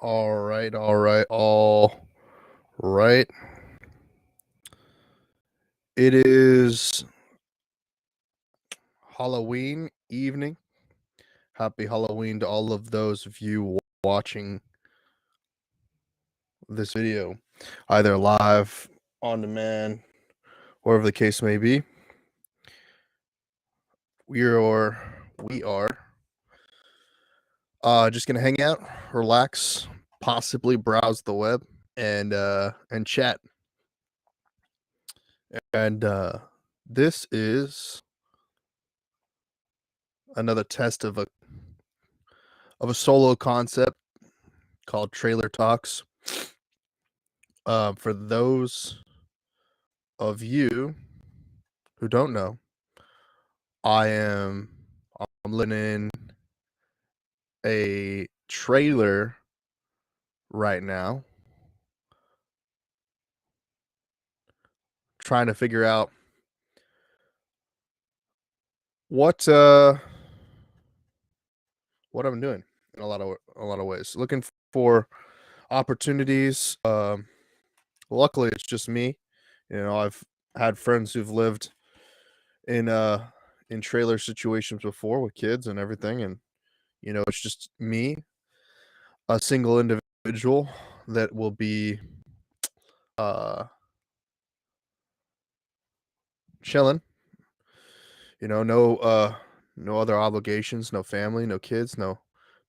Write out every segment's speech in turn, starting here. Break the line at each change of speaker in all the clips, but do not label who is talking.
All right, all right. It is Halloween evening. Happy Halloween to all of those of you watching this video, either live, on demand, wherever the case may be. We are just gonna hang out, relax, possibly browse the web, and chat. And this is another test of a solo concept called Trailer Talks. For those of you who don't know, I'm living in a trailer right now, trying to figure out what I'm doing in a lot of ways. Looking for opportunities. Luckily, it's just me. I've had friends who've lived in in trailer situations before with kids and everything, and it's just me, a single individual that will be uh chilling. No other obligations, no family, no kids, no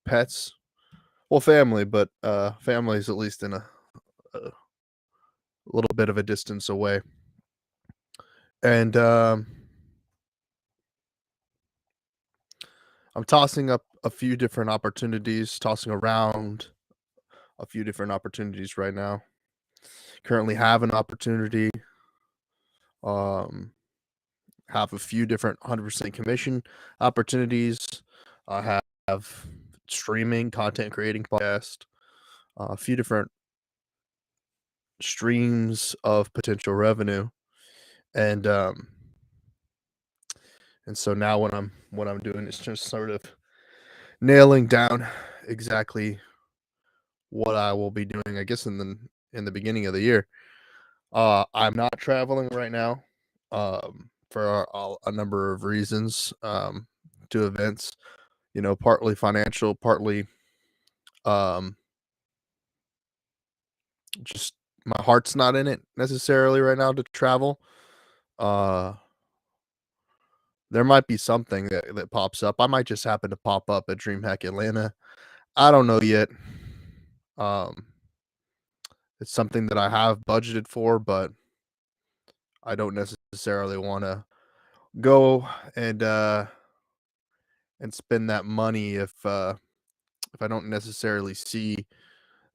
pets. Well, family, but family is at least in a little bit of a distance away. And I'm tossing up a few different opportunities, tossing around a few different opportunities right now. Currently have an opportunity, um have a few different 100% commission opportunities. I have streaming, content creating podcast, a few different streams of potential revenue, and so now what I'm doing is just sort of nailing down exactly what I will be doing. I guess in the beginning of the year. I'm not traveling right now, for a number of reasons. To events, partly financial, partly um, just my heart's not in it necessarily right now to travel. Uh, there might be something that pops up. I might just happen to pop up at DreamHack Atlanta. I don't know yet. Um, it's something that I have budgeted for, but I don't necessarily want to go and spend that money if I don't necessarily see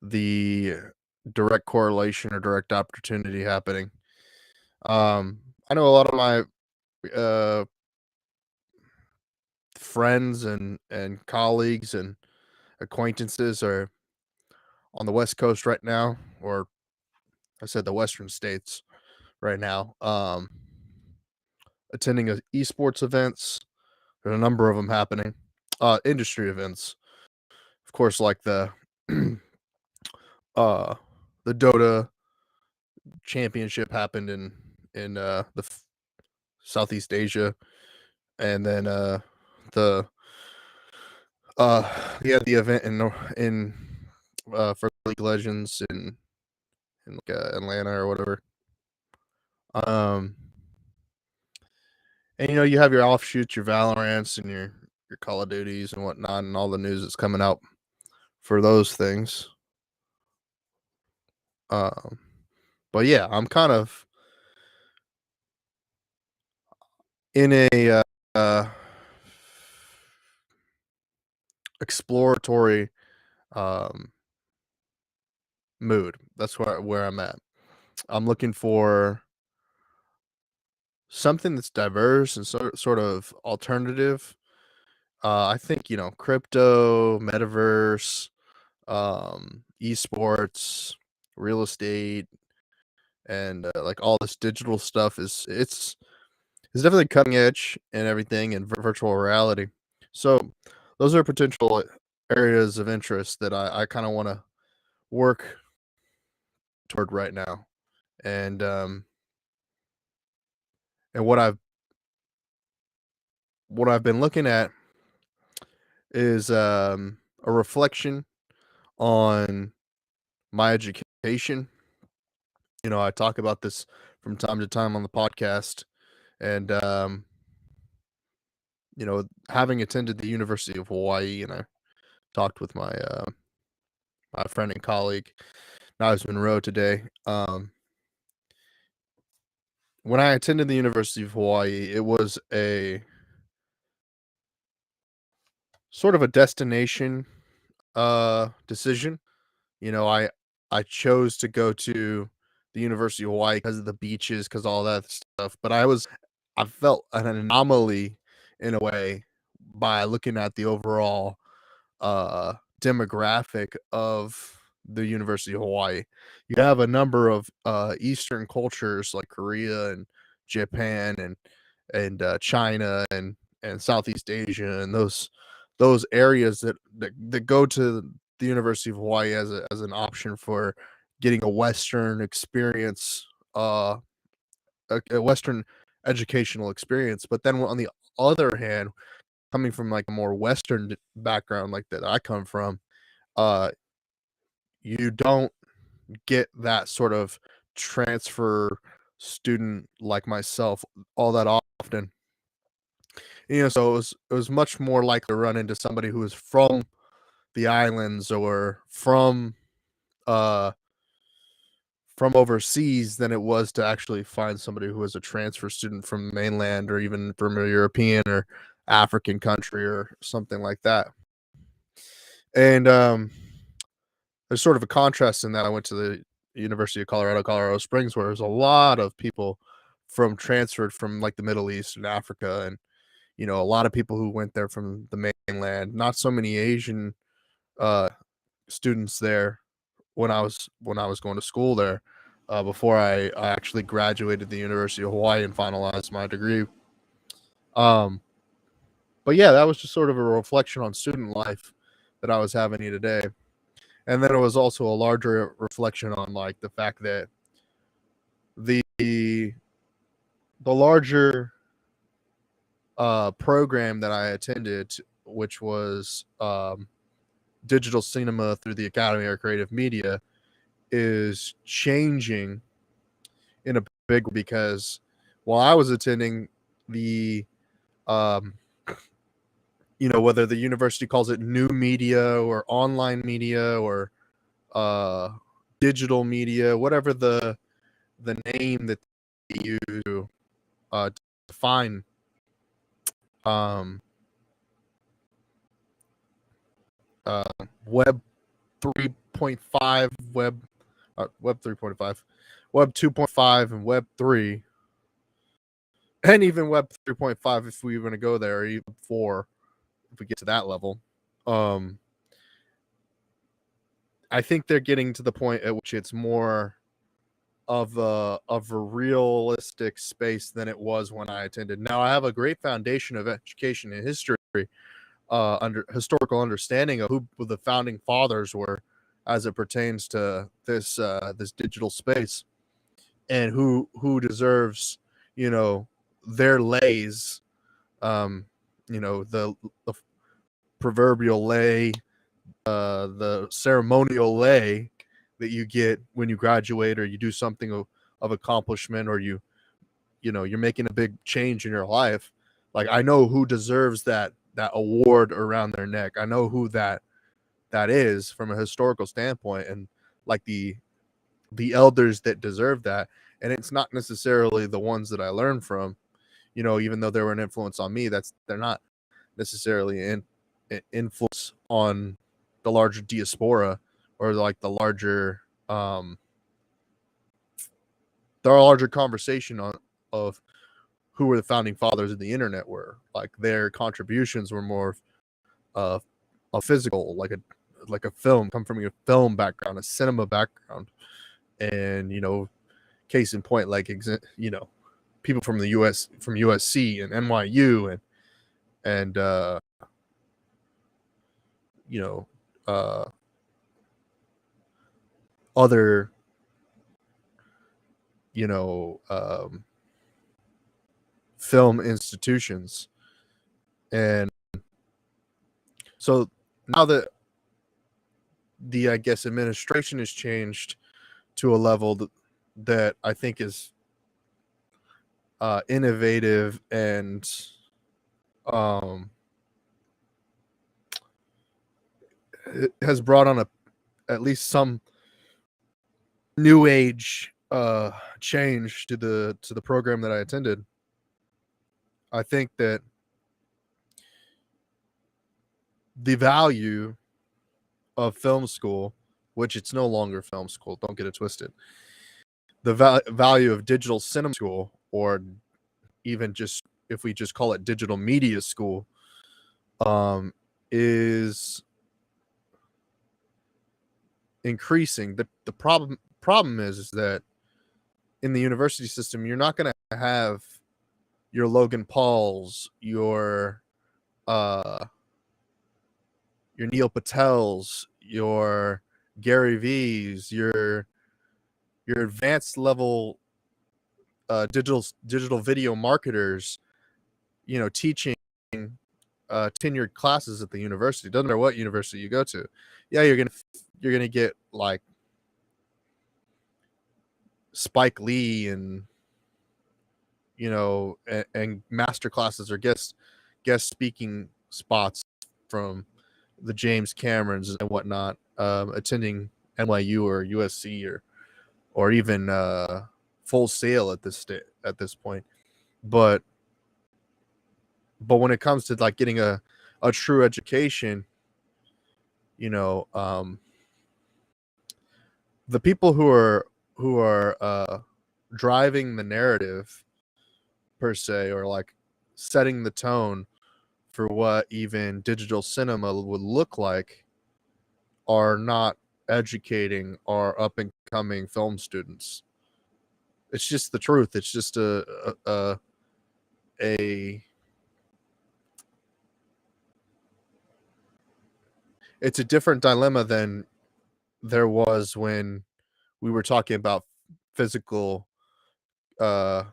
the direct correlation or direct opportunity happening. I know a lot of my uh, friends and colleagues and acquaintances are on the West Coast right now, or I said the Western states right now, attending esports events. There's a number of them happening, industry events, of course, like uh, the Dota championship happened in Southeast Asia, and then the the event in for League of Legends in like Atlanta or whatever. Um, and you have your offshoots, your Valorants, and your Call of Duties and whatnot, and all the news that's coming out for those things. Um, but yeah, I'm kind of in a uh, exploratory um, mood. That's where I'm at. I'm looking for something that's diverse and sort of alternative. I think crypto, metaverse, esports, real estate, and like all this digital stuff is definitely cutting edge and everything, and virtual reality. So those are potential areas of interest that I kind of want to work toward right now. And and what I've been looking at is a reflection on my education. I talk about this from time to time on the podcast, and having attended the University of Hawaii, and I talked with my friend and colleague, Niles Monroe, today. When I attended the University of Hawaii, it was a sort of a destination decision. I chose to go to the University of Hawaii because of the beaches, because all that stuff. But I felt an anomaly in a way by looking at the overall demographic of the University of Hawaii. You have a number of Eastern cultures like Korea and Japan and China and Southeast Asia, and those areas that go to the University of Hawaii as an option for getting a Western experience, a Western educational experience. But then on the other hand, coming from like a more Western background like that I come from, uh, you don't get that sort of transfer student like myself all that often. So it was much more likely to run into somebody who was from the islands or uh from overseas than it was to actually find somebody who was a transfer student from the mainland or even from a European or African country or something like that. And there's sort of a contrast in that. I went to the University of Colorado Springs, where there's a lot of people from transferred from like the Middle East and Africa, and a lot of people who went there from the mainland. Not so many Asian uh, students there when I was going to school there, before I actually graduated the University of Hawaii and finalized my degree. Um, but yeah, that was just sort of a reflection on student life that I was having today. And then it was also a larger reflection on like the fact that the larger program that I attended, which was digital cinema through the Academy of Creative Media, is changing in a big way, because while I was attending the um, whether the university calls it new media or online media or uh, digital media, whatever the name that they use to define um, uh, Web 3.5, Web 3.5, Web 2.5, and Web 3, and even Web 3.5 if we want to go there, or even 4 if we get to that level. I think they're getting to the point at which it's more of a realistic space than it was when I attended. Now I have a great foundation of education and history, under historical understanding of who the founding fathers were, as it pertains to this digital space, and who deserves their lays, um, the proverbial lay, the ceremonial lay that you get when you graduate or you do something of accomplishment, or you're making a big change in your life. Like, I know who deserves that award around their neck. I know who that is from a historical standpoint, and like the elders that deserve that. And it's not necessarily the ones that I learned from, even though they were an influence on me. They're not necessarily in influence on the larger diaspora, or like um the larger conversation of who were the founding fathers of the internet were. Like, their contributions were more uh a physical, like a film, come from a film background, a cinema background. And case in point, like people from the US, from USC and NYU, and you know uh other, film institutions. And so now that the, I guess, administration has changed to a level that I think is innovative and um, it has brought on at least some new age change to the program that I attended. I think that the value of film school, which it's no longer film school, don't get it twisted. The value of digital cinema school, or even just if we just call it digital media school, is increasing. The problem is that in the university system, you're not going to have your Logan Pauls, uh, your Neil Patels, your Gary V's, your advanced level digital video marketers, teaching tenured classes at the university. Doesn't matter what university you go to. Yeah, you're gonna get like Spike Lee and and master classes or guest speaking spots from the James Camerons and whatnot, attending NYU or USC or even Full Sail at this point. But when it comes to like getting a true education, the people who are driving the narrative per se, or like setting the tone for what even digital cinema would look like, are not educating our up and coming film students. It's just the truth. It's just a it's a different dilemma than there was when we were talking about physical uh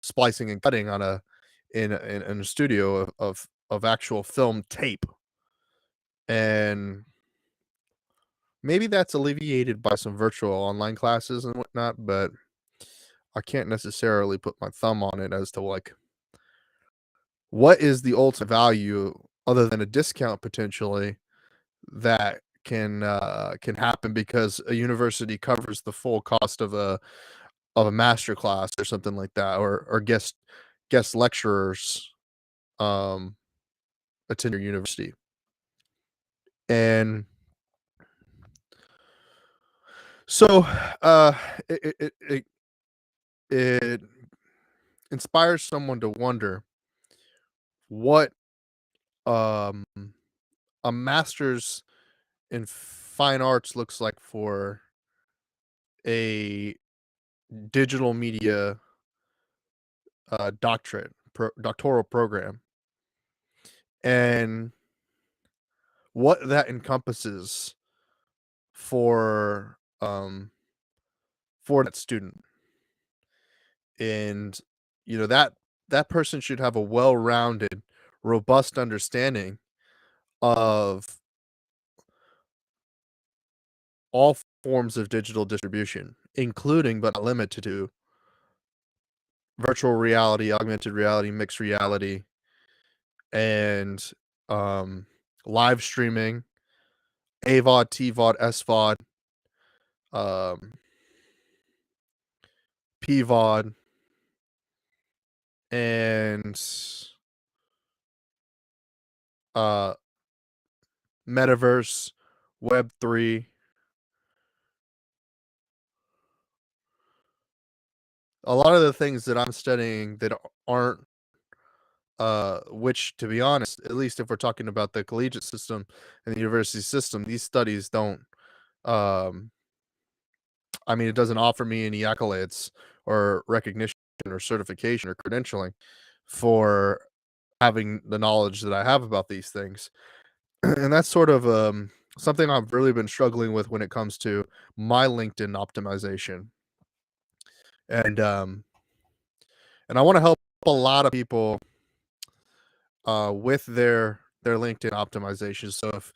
splicing and cutting on in a studio of actual film tape. And maybe that's alleviated by some virtual online classes and whatnot, but I can't necessarily put my thumb on it as to like what is the ultimate value other than a discount potentially that can happen because a university covers the full cost of a master class or something like that, or guest lecturers um attend your university. And so uh it it, it, it inspires someone to wonder what um a master's in fine arts looks like for a digital media doctoral program, and what that encompasses for that student. And that person should have a well-rounded, robust understanding of all forms of digital distribution, including but not limited to virtual reality, augmented reality, mixed reality, and live streaming, AVOD, TVOD, SVOD, um, PVOD, and uh, metaverse, Web3. A lot of the things that I'm studying that aren't, which, to be honest, at least if we're talking about the collegiate system and the university system, these studies don't, um, I mean, it doesn't offer me any accolades or recognition or certification or credentialing for having the knowledge that I have about these things. And that's sort of something I've really been struggling with when it comes to my LinkedIn optimization. And and I want to help a lot of people with their LinkedIn optimization. So if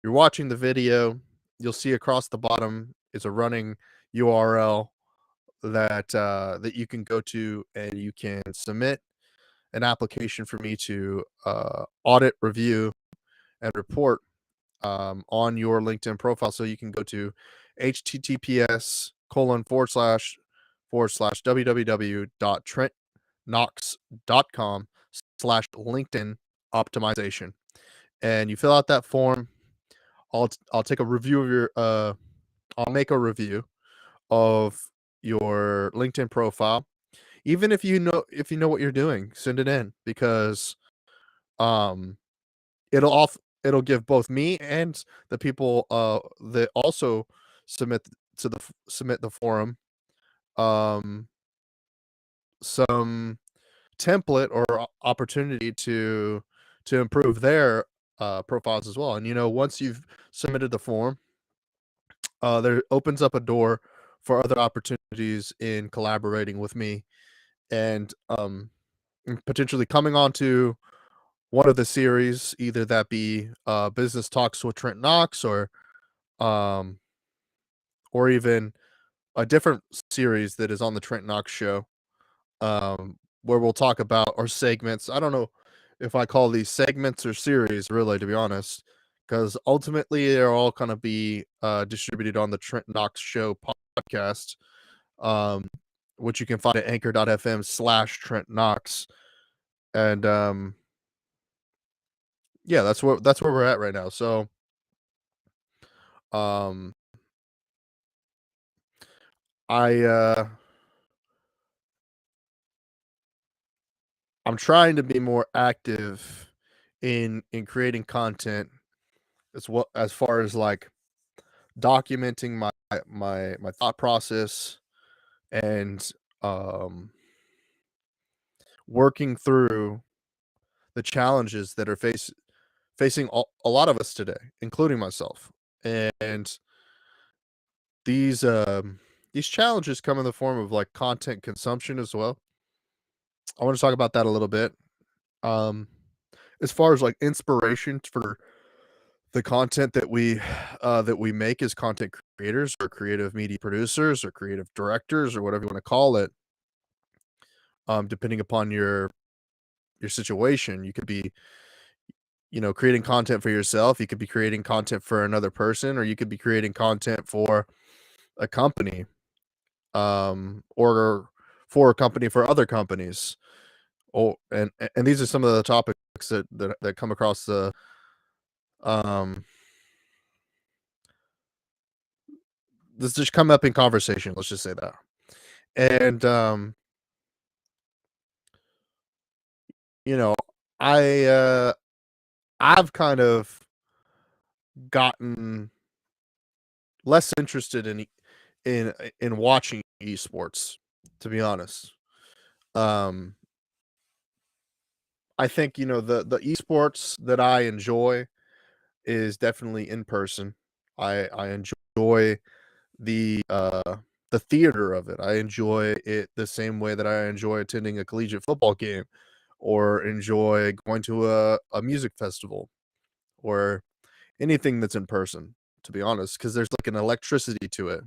you're watching the video, you'll see across the bottom is a running URL that you can go to, and you can submit an application for me to audit, review, and report on your LinkedIn profile. So you can go to https:// www.trentknox.com/LinkedIn optimization, and you fill out that form. I'll take a review of your I'll make a review of your LinkedIn profile. Even if you know what you're doing, send it in, because um it'll give both me and the people that also submit the forum um some template or opportunity to improve their profiles as well. And once you've submitted the form, there opens up a door for other opportunities in collaborating with me, and potentially coming on to one of the series, either that be business talks with Trent Knox, um or even a different series that is on the Trent Knox show, where we'll talk about our segments. I don't know if I call these segments or series, really, to be honest, because ultimately they're all going to be distributed on the Trent Knox show podcast, um, which you can find at anchor.fm/Trent Knox. And yeah, that's where we're at right now. So um, I I'm trying to be more active in creating content, as far as like documenting my thought process, and um working through the challenges that are facing a lot of us today, including myself. And these these challenges come in the form of like content consumption as well. I want to talk about that a little bit. Um as far as like inspiration for the content that we make as content creators, or creative media producers, or creative directors, or whatever you want to call it, depending upon your situation. You could be, creating content for yourself. You could be creating content for another person, or you could be creating content for a company, or for a company for other companies. Oh, and these are some of the topics that come across the um this just come up in conversation. Let's just say that. And you know, I I've kind of gotten less interested in watching esports, to be honest. Um, I think the esports that I enjoy is definitely in person. I enjoy the theater of it. I enjoy it the same way that I enjoy attending a collegiate football game, or enjoy going to a music festival, or anything that's in person, to be honest, because there's like an electricity to it.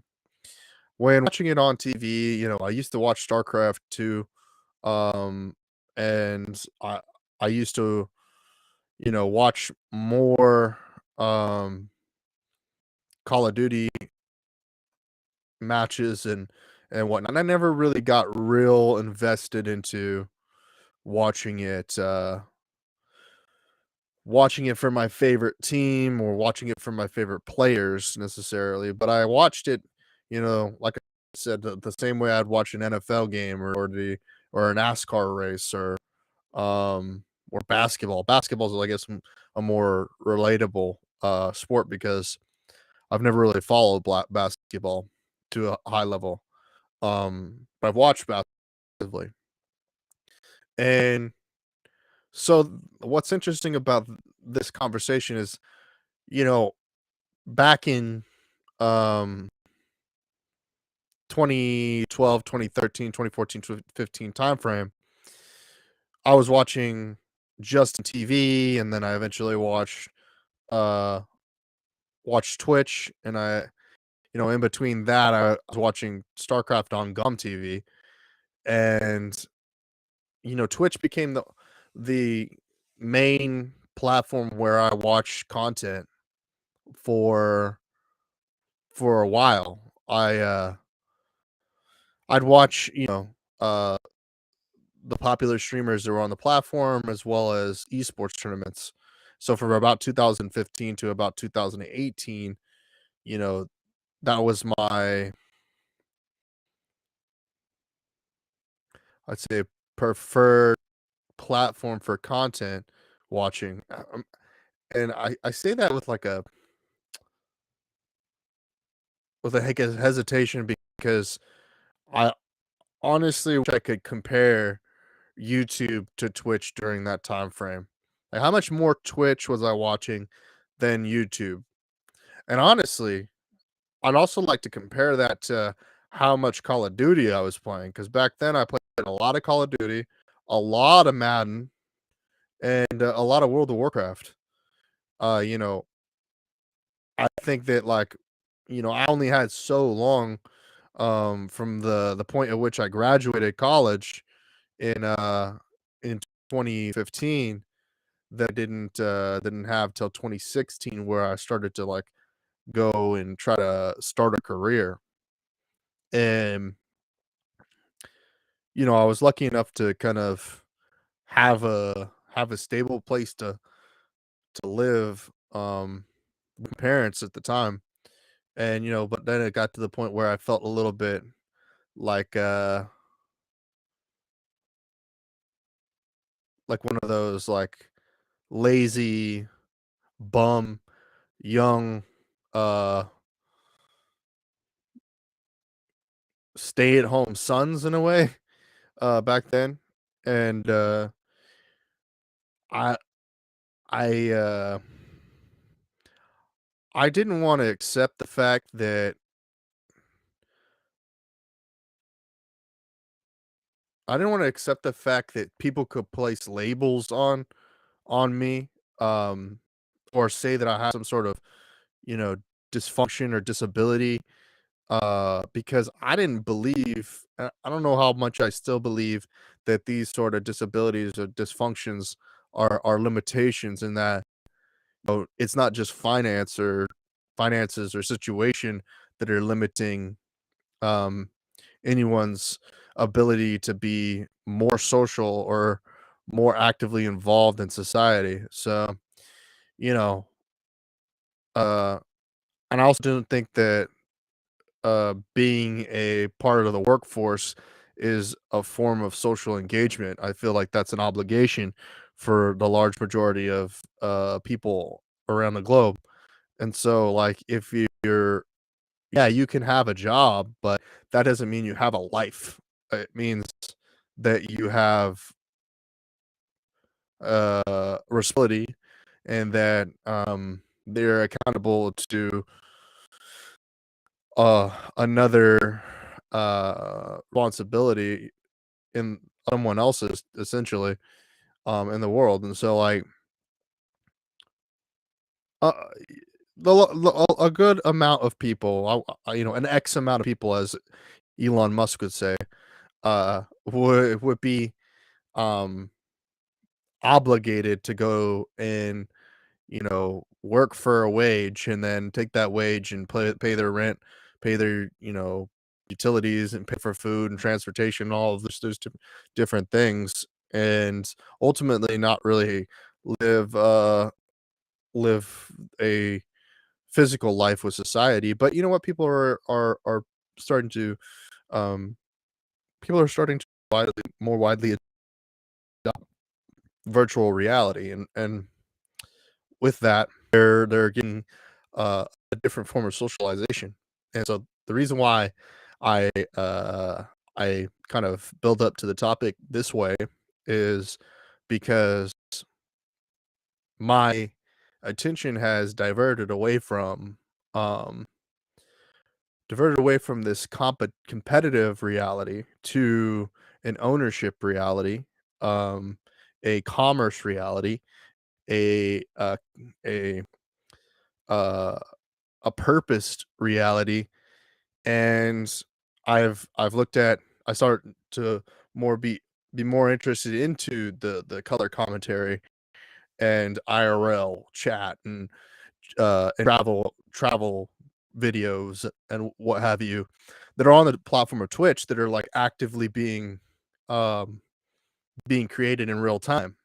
When watching it on TV, I used to watch StarCraft 2, um, and I used to, watch more Call of Duty matches and whatnot. I never really got real invested into watching it watching it for my favorite team, or watching it for my favorite players necessarily, but I watched it, like I said, the same way I'd watch an NFL game, or a NASCAR race, or basketball. Basketball is, I guess, a more relatable sport, because I've never really followed basketball to a high level. But I've watched basketball. And so what's interesting about this conversation is, you know, back in um 2012, 2013, 2014, 2015 timeframe, I was watching Justin TV, and then I eventually uh watched Twitch, and in between that, I was watching StarCraft on Gum TV, and Twitch became the main platform where I watched content for a while. I'd watch, the popular streamers that were on the platform as well as esports tournaments. So from about 2015 to about 2018, you know, that was my, I'd say, preferred platform for content watching. And I say that with like a hesitation, because I honestly wish I could compare YouTube to Twitch during that time frame. Like, how much more Twitch was I watching than YouTube? And honestly, I'd also like to compare that to how much Call of Duty I was playing, because back then I played a lot of Call of Duty, a lot of Madden, and a lot of World of Warcraft. Uh, you know, I think that, like, I only had so long from the point at which I graduated college in 2015, that I didn't have till 2016, where I started to, like, go and try to start a career. And I was lucky enough to kind of have a stable place to live, with my parents at the time. And but then it got to the point where I felt a little bit like one of those, like, lazy bum young uh stay-at-home sons, in a way, back then. And I I I didn't want to accept the fact that people could place labels on me, um or say that I have some sort of, you know dysfunction or disability, because I didn't believe, I don't know how much I still believe, that these sort of disabilities or dysfunctions are limitations, in that, it's not just finances or situation that are limiting, um, anyone's ability to be more social or more actively involved in society. So, you know, uh, and I also didn't think that being a part of the workforce is a form of social engagement. I feel like that's an obligation for the large majority of people around the globe. And so, like, if you're, yeah, you can have a job, but that doesn't mean you have a life. It means that you have responsibility, and that they're accountable to another responsibility in someone else's, essentially, in the world. And so, like, uh a good amount of people, an X amount of people, as Elon Musk would say, would be um obligated to go and, work for a wage, and then take that wage and pay their rent, pay their, utilities, and pay for food and transportation, all of those different things, and ultimately not really live live a physical life with society. But you know what? Starting to um people are starting to more widely adopt virtual reality, and with that, they're getting a different form of socialization. And so the reason why I uh, I kind of build up to the topic this way is because my attention has diverted away from um, diverted away from this competitive reality to an ownership reality, um, a commerce reality, a uh, a uh, a purposed reality, and I've looked at I started to more be more interested into the color commentary and IRL chat and travel videos and what have you that are on the platform of Twitch that are like actively um being created in real time.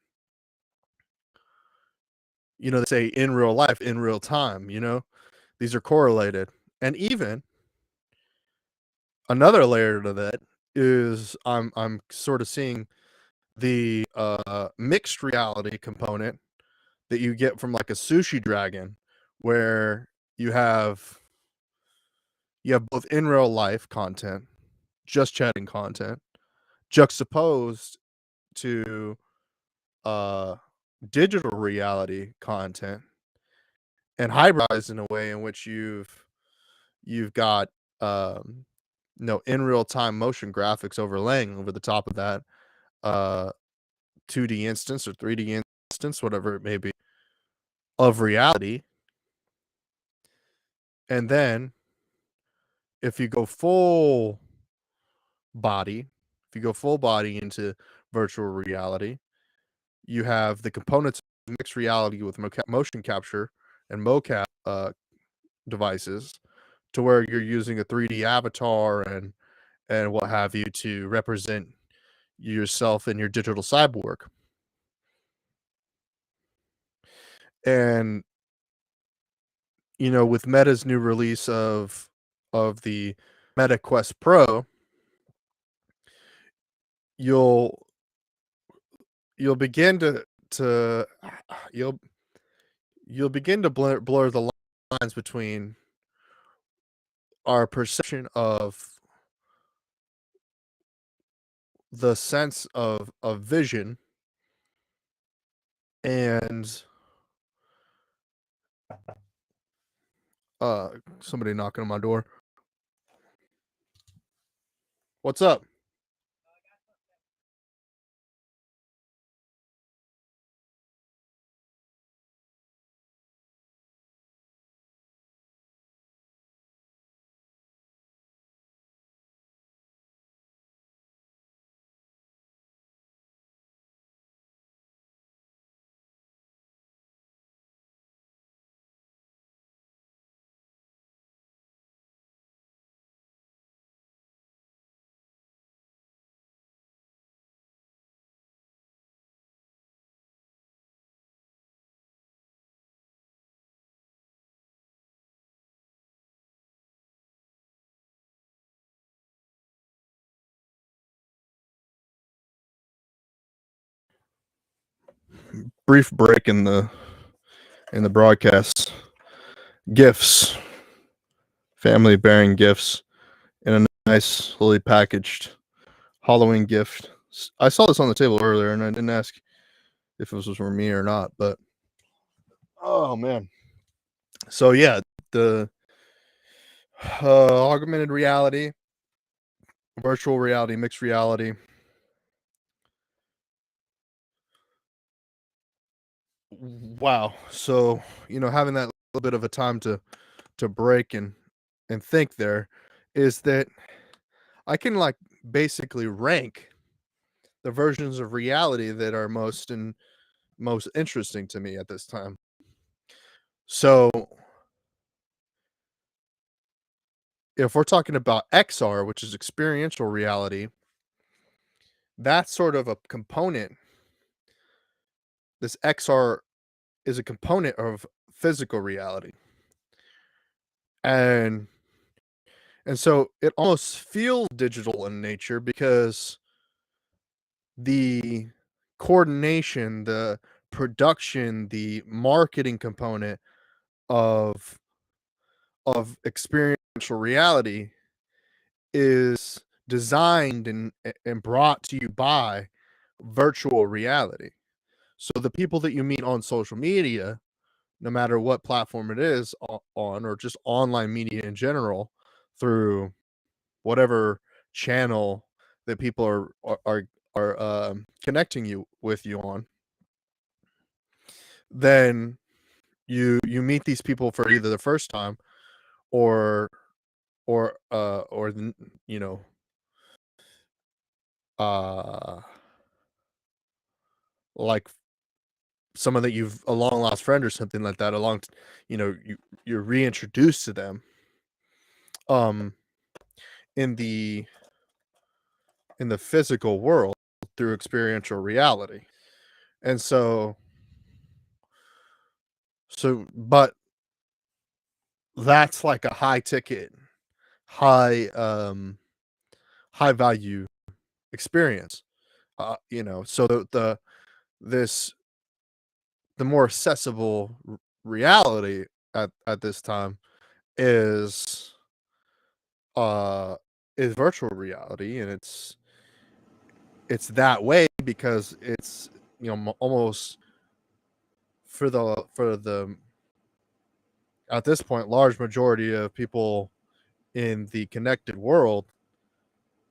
They say in real life, in real time, these are correlated. And even another layer to that is I'm sort of seeing the mixed reality component that you get from like a sushi dragon, where you have both in real life content, just chatting content, juxtaposed to uh digital reality content, and hybridized in a way in which you've got in real time motion graphics overlaying over the top of that uh 2D instance or 3D instance, whatever it may be, of reality. And then if you go full body, if you go full body into virtual reality, you have the components of mixed reality with motion capture and mocap devices, to where you're using a 3D avatar and what have you to represent yourself and your digital cyborg. And with Meta's new release of the Meta Quest Pro, you'll you'll begin to you'll you'll begin to blur the lines between our perception of the sense of vision and uh somebody knocking on my door. What's up? Brief break in the broadcast. Gifts. Family bearing gifts in a nicely packaged Halloween gift. I saw this on the table earlier and I didn't ask if this was for me or not, but oh man. So yeah, the augmented reality, virtual reality, mixed reality. Wow. So, having that little bit of a time to break and think there, is that I can like basically rank the versions of reality that are most interesting to me at this time. So, if we're talking about XR, which is experiential reality, that's sort of a component. This XR is a component of physical reality. And so it almost feels digital in nature because the coordination, the production, the marketing component of experiential reality is designed and brought to you by virtual reality. So the people that you meet on social media no matter what platform it is on, or just online media in general, through whatever channel that people are connecting you on, then you meet these people for either the first time, or the, you know, uh like someone that you've, a long lost friend or something like that, you're reintroduced to them um in the physical world through experiential reality. And but that's like a high ticket, high high value experience. So this the more accessible reality at this time is uh is virtual reality, and it's that way because it's, almost, for the at this point, large majority of people in the connected world,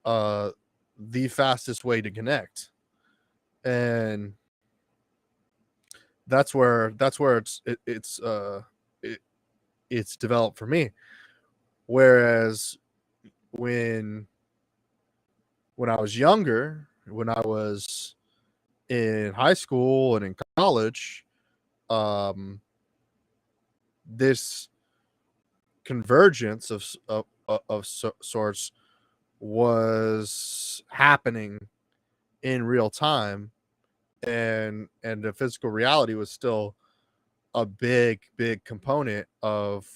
uh the fastest way to connect. And that's where it, it's developed for me. Whereas when I was younger, when I was in high school and in college, um this convergence of sorts was happening in real time, and the physical reality was still a big component of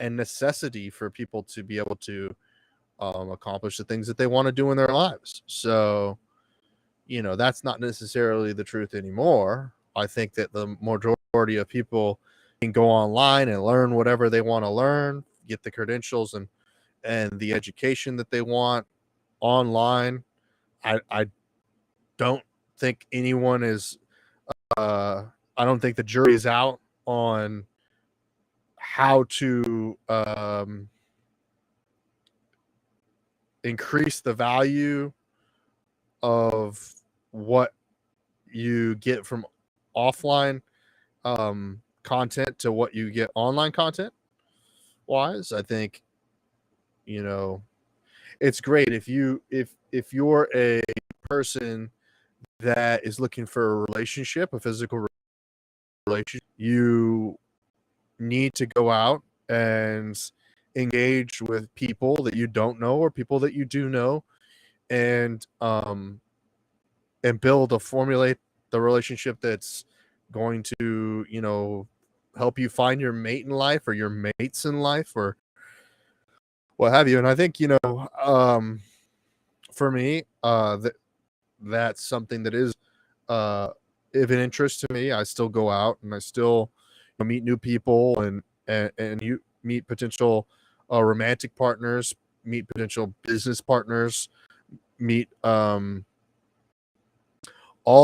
and necessity for people to be able to accomplish the things that they want to do in their lives. So, that's not necessarily the truth anymore. I think that the majority of people can go online and learn whatever they want to learn, get the credentials and the education that they want online. I don't think anyone is I don't think the jury is out on how to increase the value of what you get from offline content to what you get online content wise. I think, you know it's great if you're a person that is looking for a relationship, a physical relationship. You need to go out and engage with people that you don't know or people that you do know, and formulate the relationship that's going to, help you find your mate in life, or your mates in life, or what have you. And I think, for me, that's something that is uh of an interest to me. I still go out and I still meet new people, and you meet potential romantic partners, meet potential business partners, meet all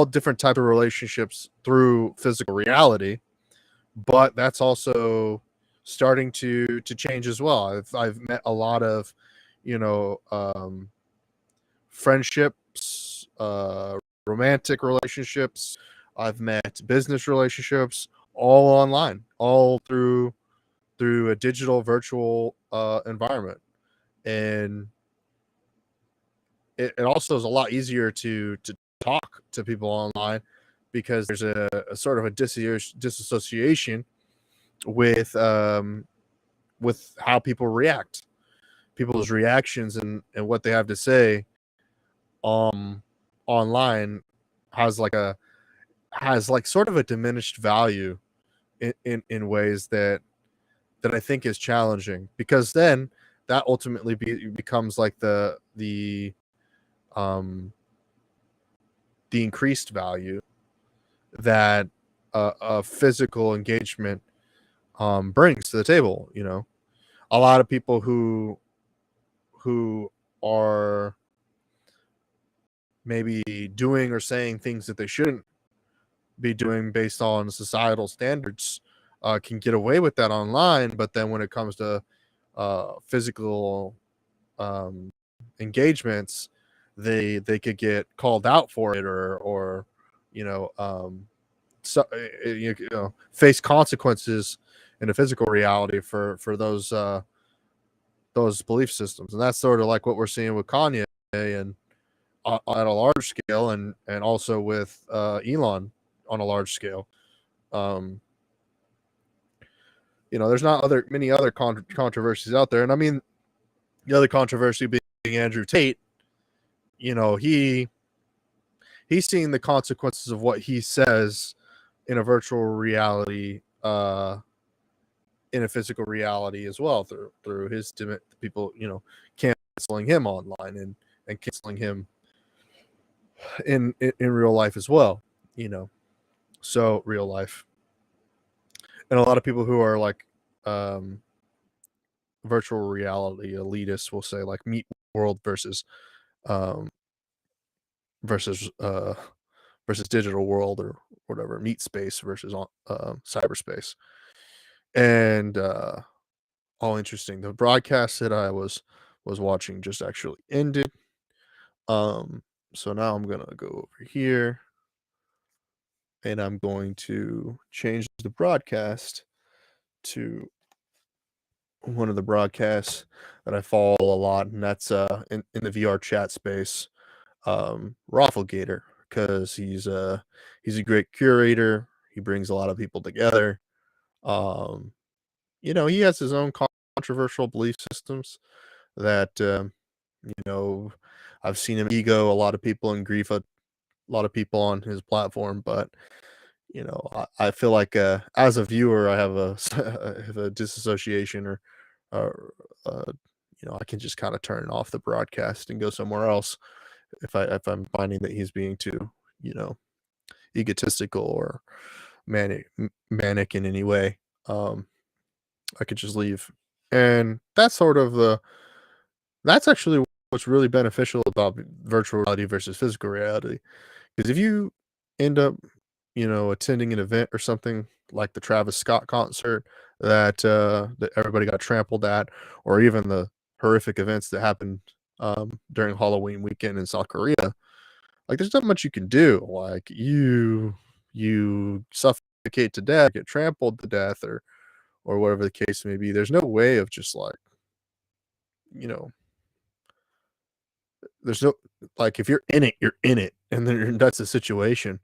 different type of relationships through physical reality. But that's also starting to change as well. I've met a lot of, you know friendships, romantic relationships. I've met business relationships, all online, all through a digital virtual environment. And it also is a lot easier to talk to people online, because there's a sort of a disassociation with how people react, people's reactions, and what they have to say online has like sort of a diminished value in ways that I think is challenging, because then that ultimately becomes like um the increased value that a physical engagement brings to the table. A lot of people who are maybe doing or saying things that they shouldn't be doing based on societal standards can get away with that online, but then when it comes to physical um, engagements, they could get called out for it, or you know so, you know, face consequences in a physical reality for those belief systems. And that's sort of like what we're seeing with Kanye and at a large scale, and also with Elon on a large scale. um there's not many other controversies out there. And I mean, the other controversy being Andrew Tate. He's seeing the consequences of what he says in a virtual reality, in a physical reality as well, through his people, canceling him online, and canceling him in real life as well. So real life, and a lot of people who are like um, virtual reality elitists will say like meat world um, versus versus digital world, or whatever, meat space versus cyberspace. And all interesting. The broadcast that I was watching just actually ended. Um, so now I'm gonna go over here, and I'm going to change the broadcast to one of the broadcasts that I follow a lot, and that's in the VR chat space, Rafflegator, because he's a great curator. He brings a lot of people together. Um, he has his own controversial belief systems that you know I've seen him ego a lot of people and grief a lot of people on his platform. But I feel like as a viewer, I have I have a disassociation, or I can just kind of turn off the broadcast and go somewhere else if I'm finding that he's being too you know egotistical or manic in any way. um I could just leave. And that's actually what's really beneficial about virtual reality versus physical reality. Because if you end up, attending an event or something like the Travis Scott concert that everybody got trampled at, or even the horrific events that happened during Halloween weekend in South Korea, like there's not much you can do. Like you suffocate to death, get trampled to death, or whatever the case may be. There's no way of just like, you know, there's no, like, if you're in it, you're in it, and then that's the situation.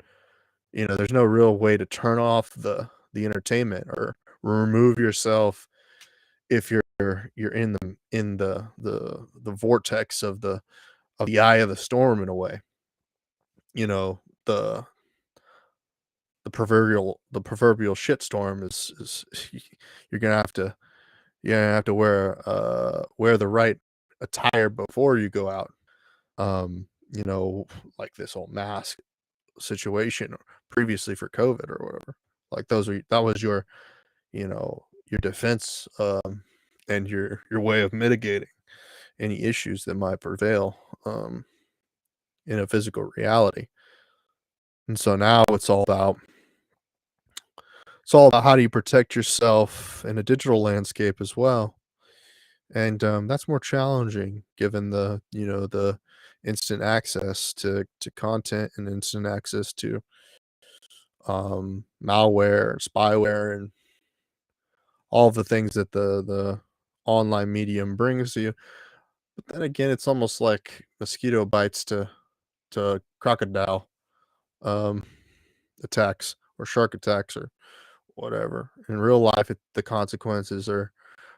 There's no real way to turn off the entertainment or remove yourself if you're in the vortex of the eye of the storm in a way. You know, the proverbial shitstorm is you're gonna have to wear the right attire before you go out. Um, like this whole mask situation previously for COVID or whatever. Like that was your defense, and your way of mitigating any issues that might prevail in a physical reality. And so now it's all about how do you protect yourself in a digital landscape as well. And that's more challenging given the instant access to content, and instant access to malware, spyware, and all of the things that the online medium brings to you. But then again, it's almost like mosquito bites to crocodile um, attacks, or shark attacks, or whatever. In real life, the consequences are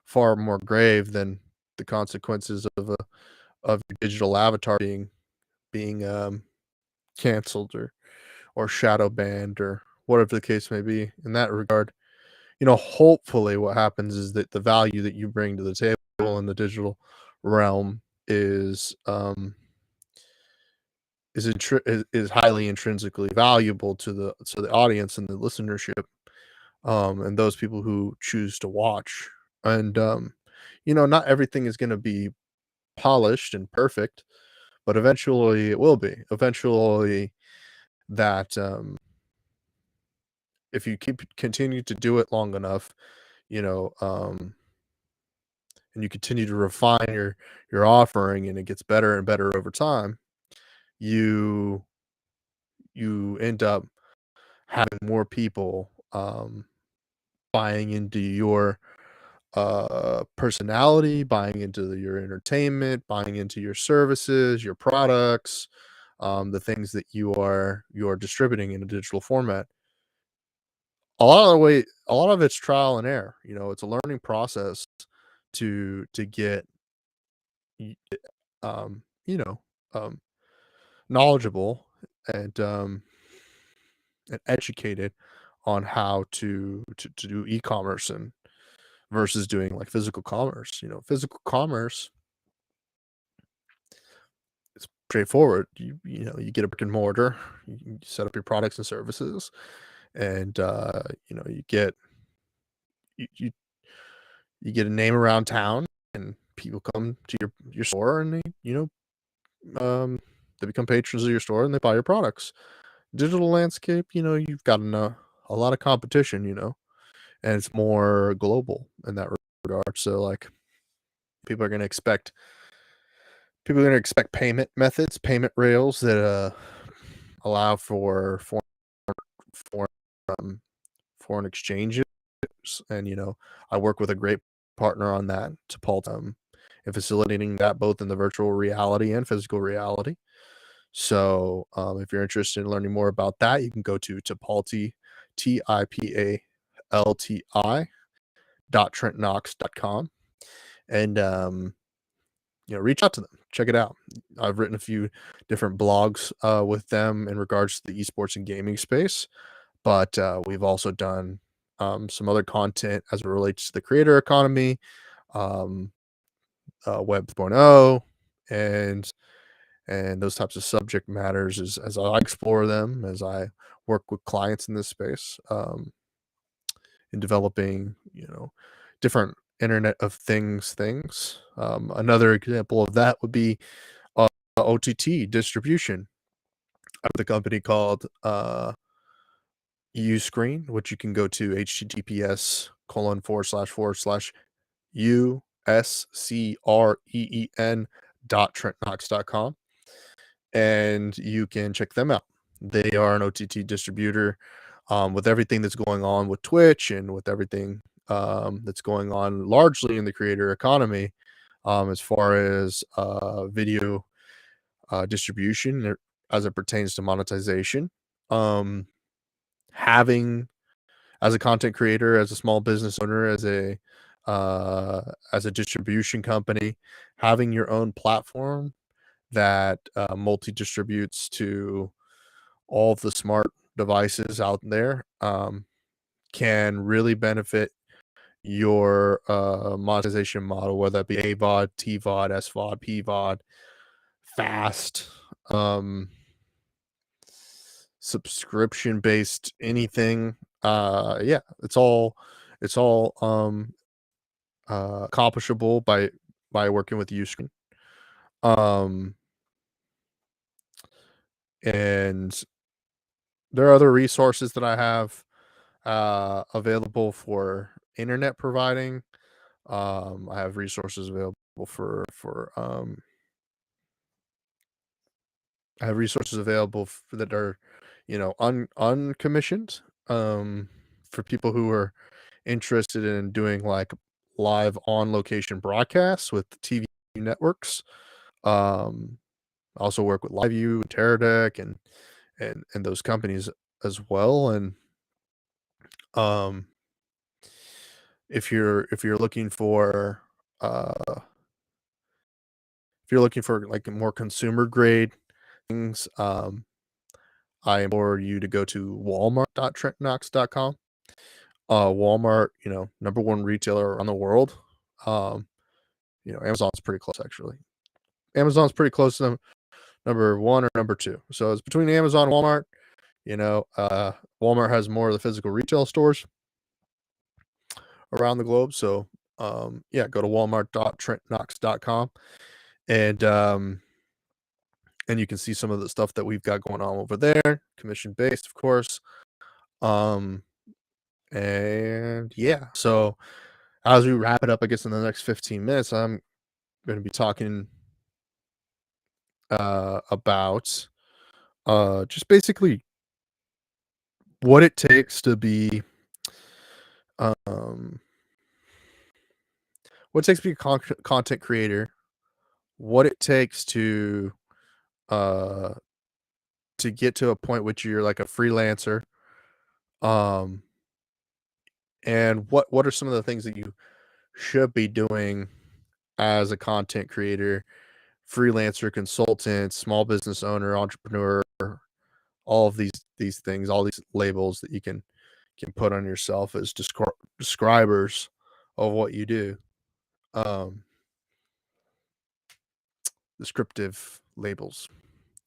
far more grave than the consequences of your digital avatar being canceled, or shadow banned, or whatever the case may be. In that regard, hopefully what happens is that the value that you bring to the table in the digital realm is highly intrinsically valuable to the audience and the listenership, and those people who choose to watch. And not everything is going to be polished and perfect, but eventually it will be. Eventually that if you continue to do it long enough, you know, and you continue to refine your offering and it gets better and better over time, you you end up having more people buying into your personality, buying into your entertainment, buying into your services, your products, the things that you are distributing in a digital format. A lot of it's trial and error. You know, it's a learning process to get y- you know, um, knowledgeable and educated on how to do e-commerce and versus doing like physical commerce. You know, physical commerce is straightforward. You know, you get a brick and mortar, you set up your products and services, and you know, you, you you get a name around town, and people come to your store, and they become patrons of your store, and they buy your products. Digital landscape, you know, you've got a lot of competition, you know, and it's more global in that regard. So like people are going to expect people are going to expect payment methods, payment rails that allow for foreign um, foreign exchanges, and you know, I work with a great partner on that, and facilitating that both in the virtual reality and physical reality. So, if you're interested in learning more about that, you can go to Tipalti, TIPALTI .trentknox.com, and you know, reach out to them, check it out. I've written a few different blogs with them in regards to the esports and gaming space, but we've also done some other content as it relates to the creator economy, um, Web 3.0, and those types of subject matters as I explore them, as I work with clients in this space, in developing, you know, different Internet of Things. Another example of that would be OTT distribution with a company called Uscreen, which you can go to https:// uscreen.trentknox.com, and you can check them out. They are an OTT distributor, with everything that's going on with Twitch and with everything that's going on largely in the creator economy, as far as video distribution as it pertains to monetization. Um, having as a content creator, as a small business owner, as a distribution company, having your own platform that multi distributes to all of the smart devices out there, can really benefit your monetization model, whether that be AVOD, TVOD, SVOD, PVOD, fast, um, subscription based, anything. Yeah, it's all accomplishable by working with Uscreen. Um, and there are other resources that I have available for internet providing. I have resources available I have resources available that are, you know, uncommissioned, for people who are interested in doing like live on location broadcasts with TV networks. Um, I also work with LiveU and Teradek and those companies as well. And um, if you're looking for uh, if you're looking for like a more consumer grade things, I implore you to go to walmart.trentknox.com. Walmart, you know, number one retailer around the world. Um, you know, Amazon's pretty close actually. Amazon's pretty close to them, number one or number two. So it's between Amazon and Walmart. You know, Walmart has more of the physical retail stores around the globe. So yeah, go to walmart.trentknox.com, and you can see some of the stuff that we've got going on over there, commission based, of course. And yeah, so as we wrap it up, I guess in the next 15 minutes, I'm going to be talking about just basically what it takes to be um, what it takes to be a content creator, what it takes uh, to get to a point which you're like a freelancer, um, and what are some of the things that you should be doing as a content creator, freelancer, consultant, small business owner, entrepreneur, all of these things, all these labels that you can put on yourself as describers of what you do. Um, Descriptive labels.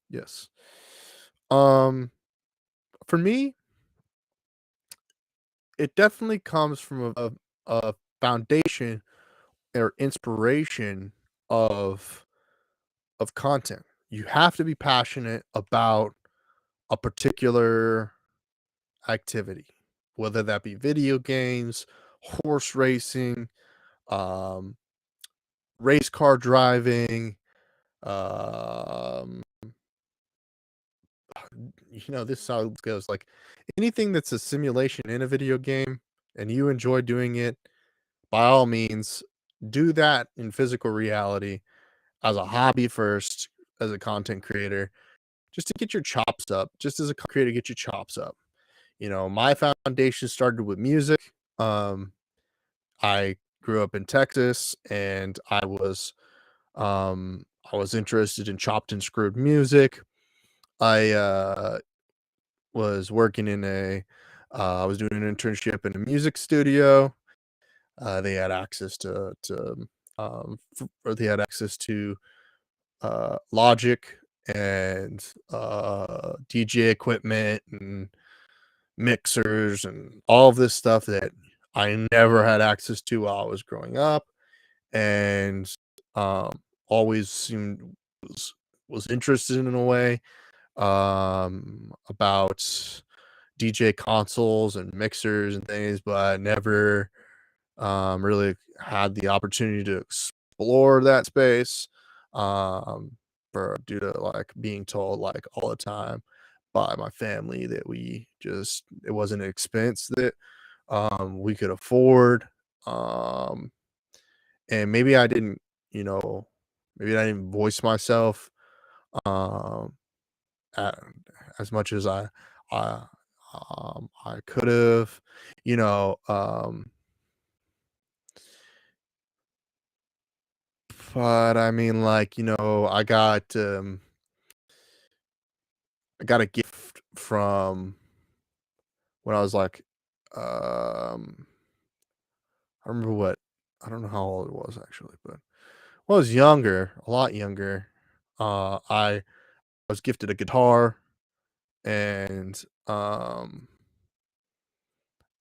Yes. Um, for me, it definitely comes from a foundation or inspiration of content. You have to be passionate about a particular activity, whether that be video games, horse racing, um, race car driving, um, this is how it goes. Like anything that's a simulation in a video game and you enjoy doing it, by all means, do that in physical reality as a hobby first, as a content creator, just to get your chops up, just as a creator, get your chops up. My foundation started with music. I grew up in Texas, and I was interested in chopped and screwed music. I was working in I was doing an internship in a music studio. They had access or they had access to Logic and DJ equipment and mixers and all of this stuff that I never had access to while I was growing up, and always seemed was interested in a way about DJ consoles and mixers and things, but I never really had the opportunity to explore that space for due to like being told like all the time by my family that it wasn't an expense that we could afford. Um, and maybe I didn't, you know, maybe I didn't voice myself um, a as much as I I could have, you know. But I mean, like, I got a gift from when I was like, um, I remember what I don't know how old it was actually, but when I was younger, a lot younger, I was gifted a guitar, and I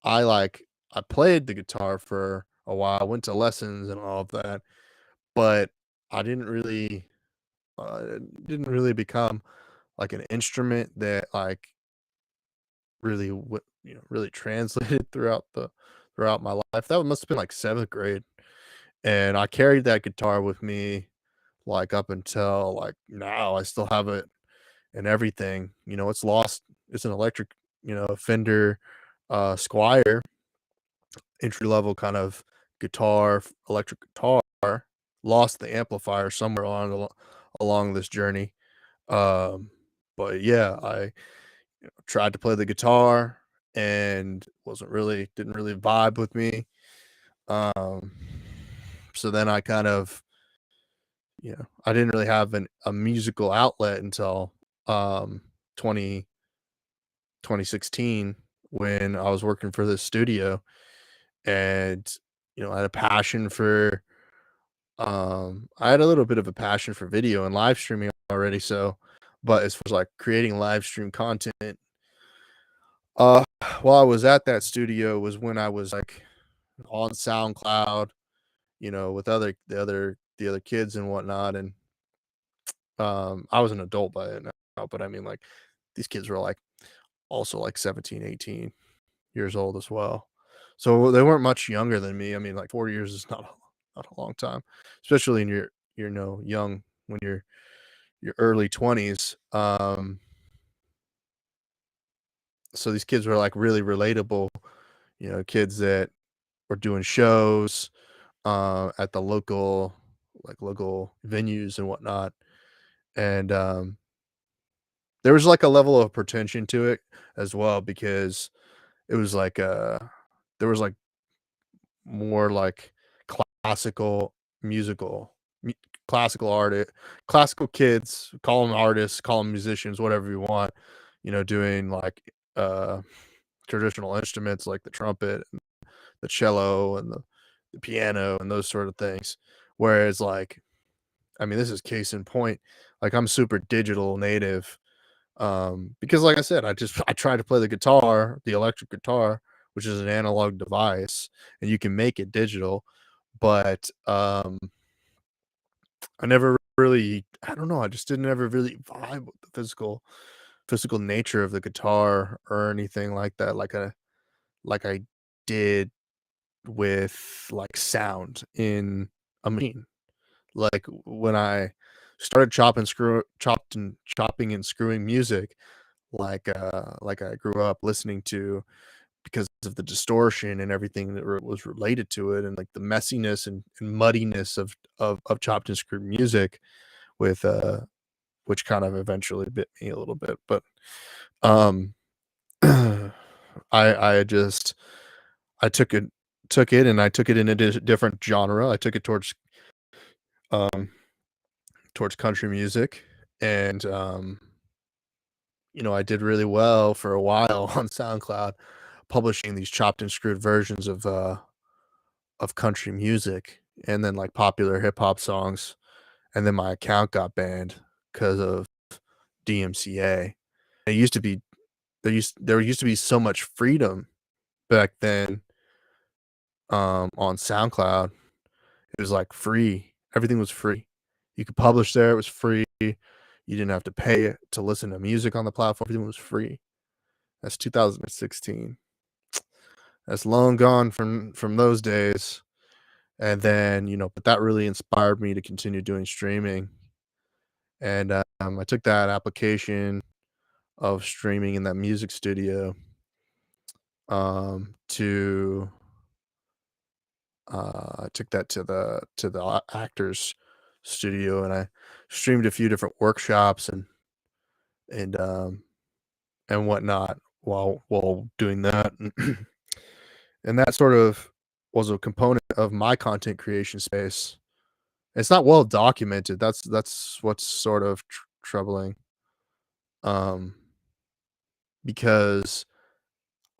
like I played the guitar for a while, went to lessons and all of that, but I didn't really become like an instrument that like really translated throughout my life. That must have been like 7th grade, and I carried that guitar with me, like, up until, like, now. I still have it and everything. It's lost. It's an electric, Fender, Squire, entry level kind of electric guitar. Lost the amplifier somewhere along this journey. Um, but yeah, I tried to play the guitar and didn't really vibe with me. Um, so then I kind of, I didn't really have a musical outlet until um 20 2016 when I was working for this studio, and I had a passion for I had a little bit of a passion for video and live streaming already. So but as far as like creating live stream content, uh while I was at that studio was when I was like on SoundCloud, with the other kids and whatnot. And I was an adult by then now, but I mean, like, these kids were like also like 17, 18 years old as well. So they weren't much younger than me. I mean, like 4 years is not a long time, especially in your young when your early 20s. So these kids were like really relatable, kids that were doing shows at the local venues and whatnot. And there was like a level of pretension to it as well because it was like there was like more like classical musical mu- classical art classical kids, call them artists, call them musicians, whatever you want, doing like uh traditional instruments like the trumpet and the cello and the piano and those sort of things. Whereas like, I mean, this is case in point, like I'm super digital native. Because like I said, I try to play the guitar, the electric guitar, which is an analog device, and you can make it digital, but I never really, I don't know, I just didn't ever really vibe with the physical nature of the guitar or anything like that, like I did with like sound in a machine. Like when I started chopping and screwing music, like I grew up listening to because of the distortion and everything that was related to it, and like the messiness and muddiness of chopped and screwed music with which kind of eventually bit me a little bit. But um I just I took it and I took it in a different genre. I took it um towards country music, and I did really well for a while on SoundCloud, publishing these chopped and screwed versions of country music, and then like popular hip hop songs, and then my account got banned because of DMCA. It used to be there used to be so much freedom back then on SoundCloud. It was like free. Everything was free. You could publish there. It was free. You didn't have to pay to listen to music on the platform. Everything was free. That's 2016. That's long gone from those days. And then, but that really inspired me to continue doing streaming. And I took that application of streaming in that music studio to I took that to the actors studio, and I streamed a few different workshops and um and whatnot while doing that. And that sort of was a component of my content creation space. It's not well documented. That's what's sort of troubling. Um, because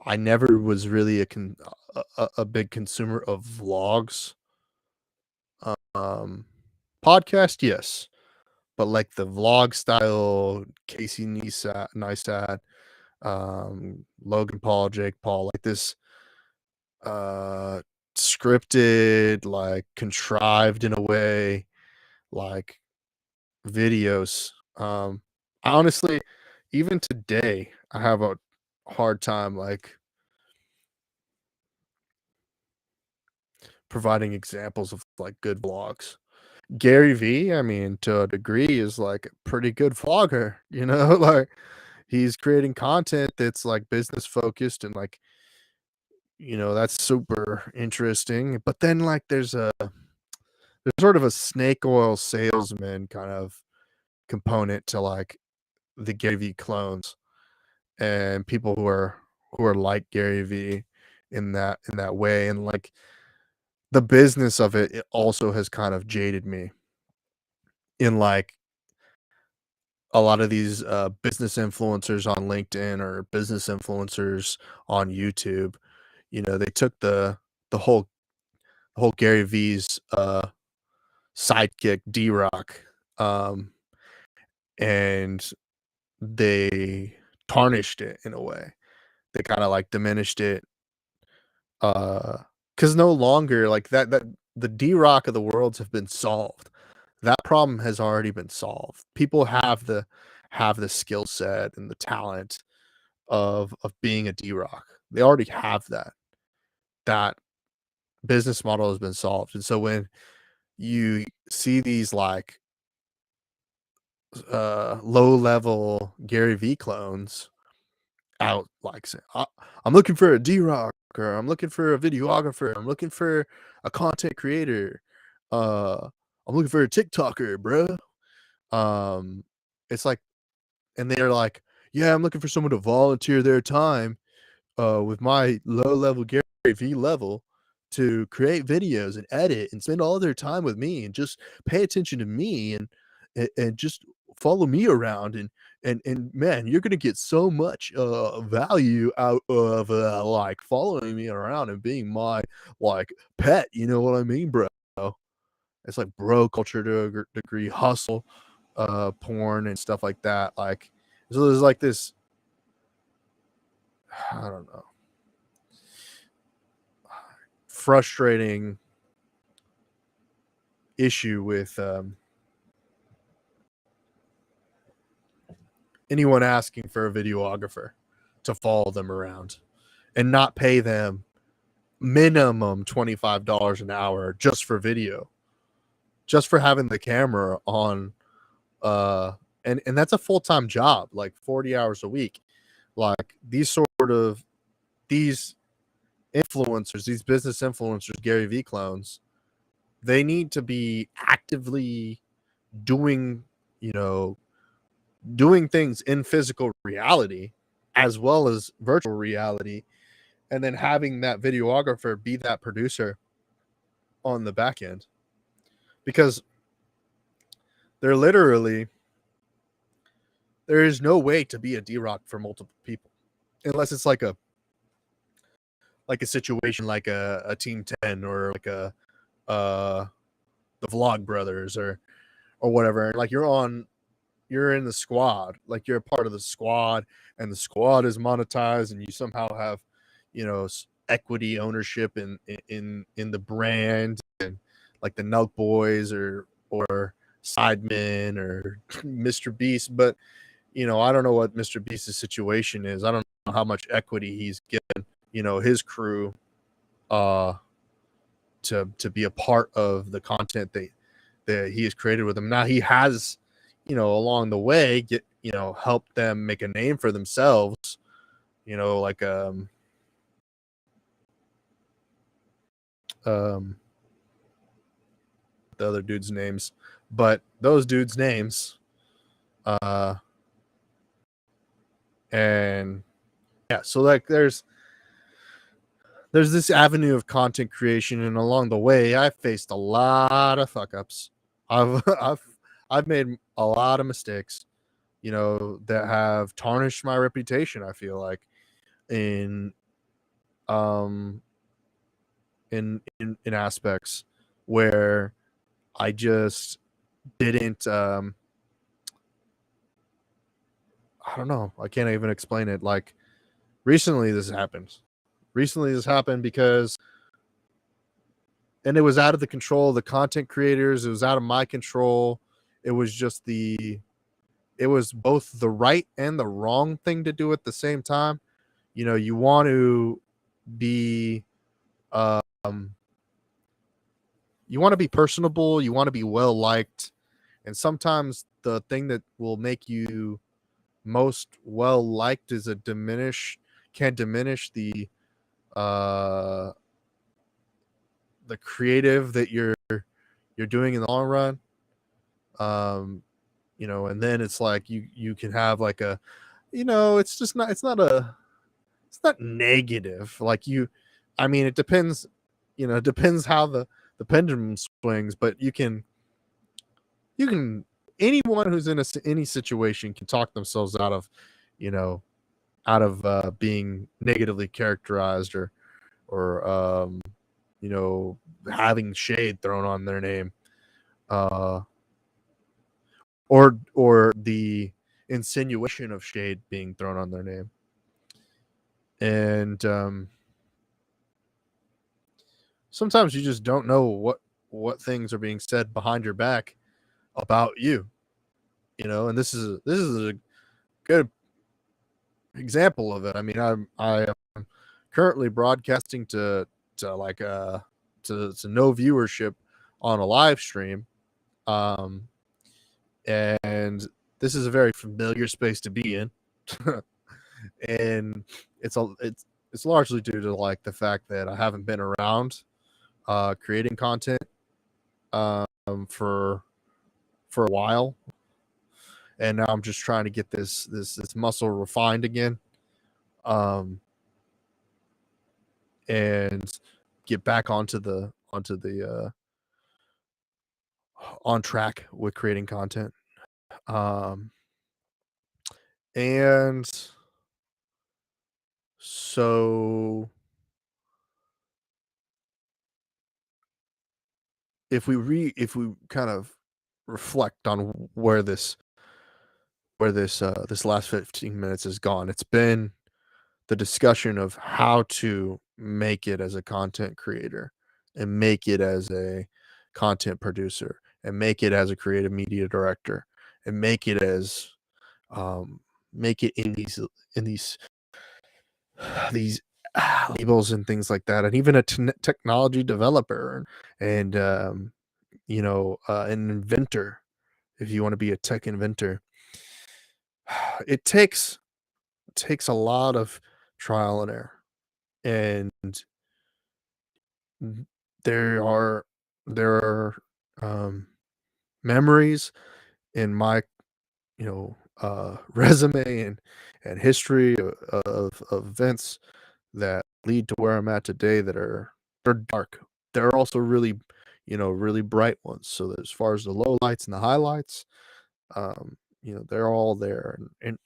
I never was really a big consumer of vlogs. Um, podcast, yes, but like the vlog style, Neistat, Logan Paul, Jake Paul, like this uh scripted, like contrived in a way, like videos. I honestly, even today, I have a hard time like providing examples of like good vlogs. Gary V, I mean, to a degree, is like a pretty good vlogger, like he's creating content that's like business focused and like, that's super interesting. But then like there's sort of a snake oil salesman kind of component to like the Gary V clones and people who are like Gary V in that way. And like the business of it also has kind of jaded me in like a lot of these business influencers on LinkedIn or business influencers on YouTube. They took the whole Gary V's sidekick D Rock, um, and they tarnished it in a way. They kind of like diminished it, because no longer like that the D Rock of the worlds have been solved. That problem has already been solved. People have the skill set and the talent of being a D Rock. They already have that. that business model has been solved. And so when you see these like low level Gary V clones out like saying, I'm looking for a D-Rocker, I'm looking for a videographer, I'm looking for a content creator, uh, I'm looking for a TikToker, bro. It's like, and they're like, yeah, I'm looking for someone to volunteer their time with my low level Gary V level to create videos and edit and spend all their time with me and just pay attention to me and just follow me around and man, you're gonna get so much value out of like following me around and being my like pet. You know what I mean, bro? It's like bro culture to a degree, hustle, porn and stuff like that. Like, so there's like this, I don't know, frustrating issue with anyone asking for a videographer to follow them around and not pay them minimum $25 an hour just for video, just for having the camera on. And that's a full-time job, like 40 hours a week. Like these influencers, these business influencers, Gary V clones, they need to be actively doing, you know, doing things in physical reality as well as virtual reality, and then having that videographer be that producer on the back end, because they're literally, there is no way to be a D-Rock for multiple people unless it's like a situation like a Team 10 or like a uh the Vlog Brothers or whatever. Like you're in the squad, like you're a part of the squad, and the squad is monetized, and you somehow have, you know, equity ownership in the brand, and like the Nelk Boys or Sidemen or Mr. Beast. But you know, I don't know what Mr. Beast's situation is. I don't know how much equity he's given, you know, his crew uh to be a part of the content that he has created with them. Now he has, you know, along the way get, you know, help them make a name for themselves, you know, like um the other dudes' names, but those dudes' names, uh and yeah, so like there's this avenue of content creation, and along the way I faced a lot of fuck ups. I've made a lot of mistakes, you know, that have tarnished my reputation, I feel like, in um in aspects where I just didn't I don't know, I can't even explain it. Like recently this happened. Recently this happened because, and it was out of the control of the content creators, it was out of my control. It was just it was both the right and the wrong thing to do at the same time. You know, you want to be um you want to be personable, you want to be well liked, and sometimes the thing that will make you most well liked is a diminish can diminish uh the creative that you're doing in the long run. um you know, and then it's like you can have like a, you know, it's just not, it's not negative. Like you, I mean, it depends, you know, it depends how the pendulum swings, but you can, anyone who's in any situation can talk themselves out of, you know, out of being negatively characterized or you know, having shade thrown on their name, uh or the insinuation of shade being thrown on their name. And sometimes you just don't know what things are being said behind your back about you, you know. And this is a good example of it. I mean, I am currently broadcasting to to like to no viewership on a live stream. Um, and this is a very familiar space to be in. And it's largely due to like the fact that I haven't been around creating content um, for for a while, and now I'm just trying to get this muscle refined again, um, and get back onto the on track with creating content. Um, and so if we kind of reflect on where this last 15 minutes has gone, it's been the discussion of how to make it as a content creator and make it as a content producer and make it as a creative media director and make it as make it in these labels and things like that, and even a technology developer and an inventor, if you want to be a tech inventor. It takes a lot of trial and error, and there are there are memories in my resume and history of events that lead to where I'm at today that they're dark. There are also really really bright ones. So that as far as the low lights and the highlights, they're all there. And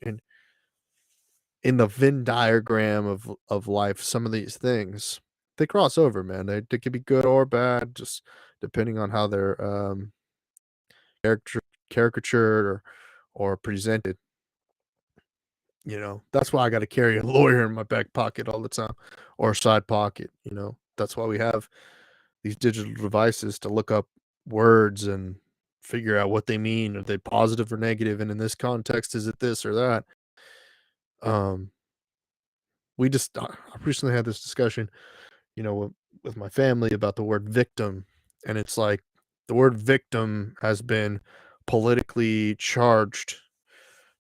in the Venn diagram of life, some of these things they cross over, man. They could be good or bad, just depending on how they're caricature, caricatured or presented. That's why I got to carry a lawyer in my back pocket all the time, or side pocket. That's why we have these digital devices to look up words and figure out what they mean. Are they positive or negative? And in this context, is it this or that? Um, I recently had this discussion, with my family about the word victim, and it's like the word victim has been politically charged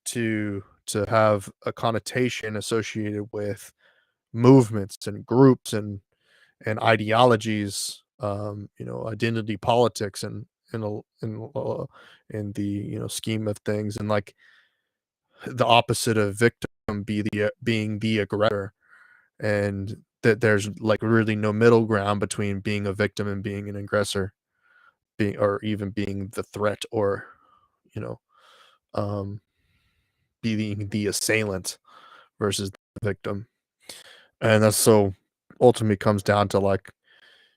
to have a connotation associated with movements and groups and ideologies, identity politics and in the scheme of things, and like the opposite of victim being the aggressor, and that there's like really no middle ground between being a victim and being an aggressor, being or even being the threat, or you know um being the assailant versus the victim. And that's so ultimately comes down to like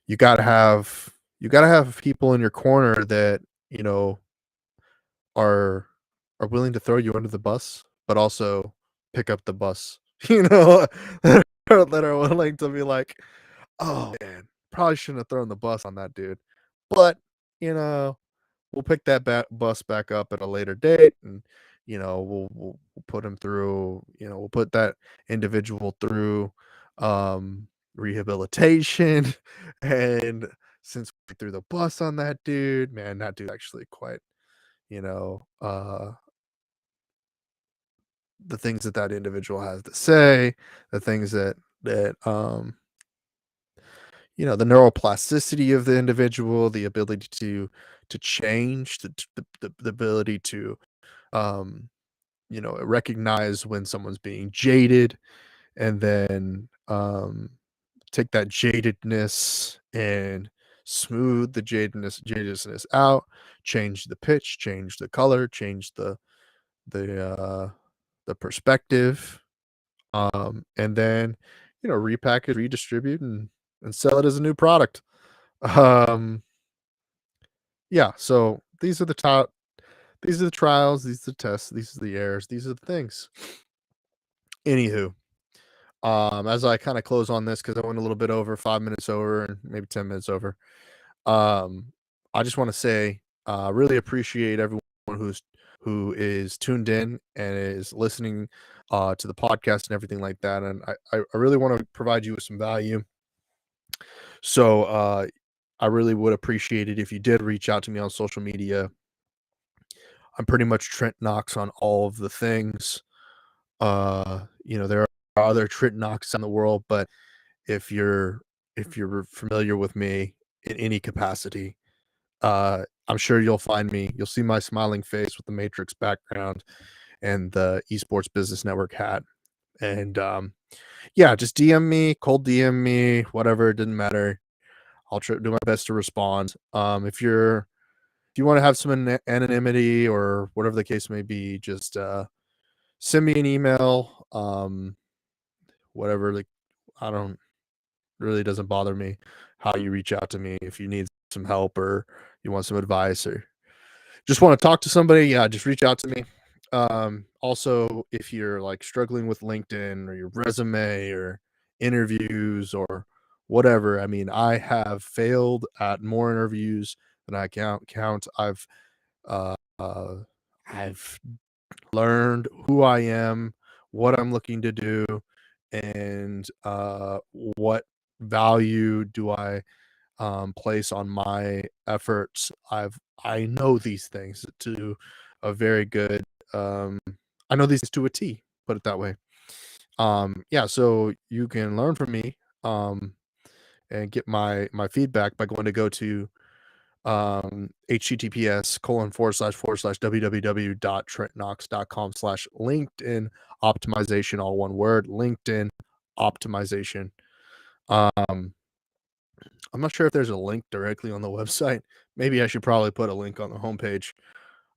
you gotta have you gotta have people in your corner that are are willing to throw you under the bus, but also pick up the bus. That are willing to be like, oh man, probably shouldn't have thrown the bus on that dude, but you know we'll pick that bus back up at a later date, and we'll put him through. We'll put that individual through rehabilitation. And since we threw the bus on that dude, man, that dude actually quite you know the things that individual has to say, the things that the neuroplasticity of the individual, the ability to change, the ability to um recognize when someone's being jaded, and then take that jadedness and smooth the jadedness out, change the pitch, change the color, change the the perspective, and then repackage, redistribute, and sell it as a new product. um yeah, so these are the trials, these are the tests, these are the errors, these are the things. Anywho, as I kind of close on this, because I went a little bit over 5 minutes over and maybe 10 minutes over. I just want to say, really appreciate everyone who is tuned in and is listening to the podcast and everything like that. And I really want to provide you with some value. So, I really would appreciate it if you did reach out to me on social media. I'm pretty much Trent Knox on all of the things. There are other Trent Knox in the world, but if you're if you're familiar with me in any capacity, I'm sure you'll find me. You'll see my smiling face with the Matrix background and the Esports Business Network hat. And yeah, just DM me, cold DM me, whatever. It didn't matter. I'll try do my best to respond. If you want to have some anonymity or whatever the case may be, just send me an email. Whatever. Like, I don't really doesn't bother me how you reach out to me if you need some help or you want some advice or just want to talk to somebody. Yeah, just reach out to me. Also, if you're like struggling with LinkedIn or your resume or interviews or whatever, I mean, I have failed at more interviews than I count. Uh, uh, I've learned who I am, what I'm looking to do, and what value do I place on my efforts. I know these things to a very good. Um, I know these to a T. Put it that way. Yeah, so you can learn from me and get my feedback by going to go to https:// www.trentknox.com/LinkedIn optimization, all one word, LinkedIn optimization. Um, I'm not sure if there's a link directly on the website. Maybe I should probably put a link on the homepage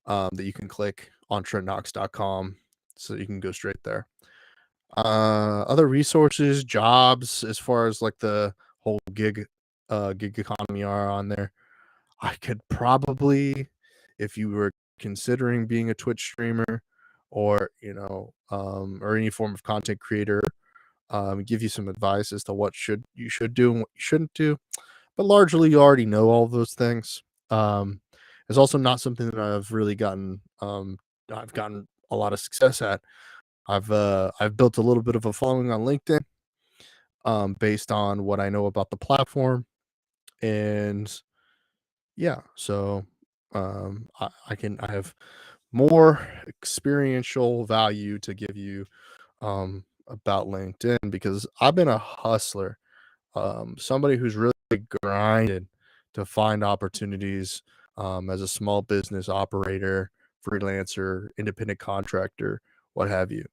that you can click on trentknox.com so you can go straight there. Other resources, jobs, as far as like the whole gig economy are on there. I could probably, if you were considering being a Twitch streamer or, or any form of content creator, give you some advice as to what you should do and what you shouldn't do. But largely, you already know all those things. It's also not something that I've gotten a lot of success at. I've built a little bit of a following on LinkedIn, based on what I know about the platform, and yeah, so I have more experiential value to give you about LinkedIn because I've been a hustler, somebody who's really grinded to find opportunities as a small business operator, freelancer, independent contractor, what have you.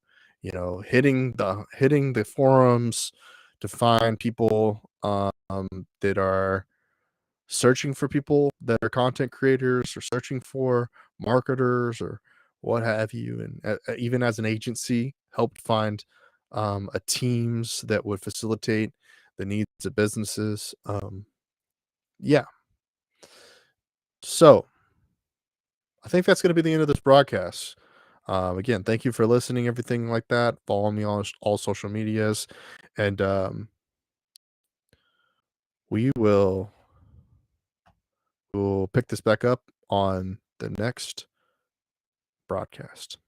Hitting the forums to find people that are searching for people that are content creators or searching for marketers or what have you, and even as an agency helped find a teams that would facilitate the needs of businesses. Yeah, so I think that's going to be the end of this broadcast. Again, thank you for listening, everything like that. Follow me on all social medias, and we will pick this back up on the next broadcast.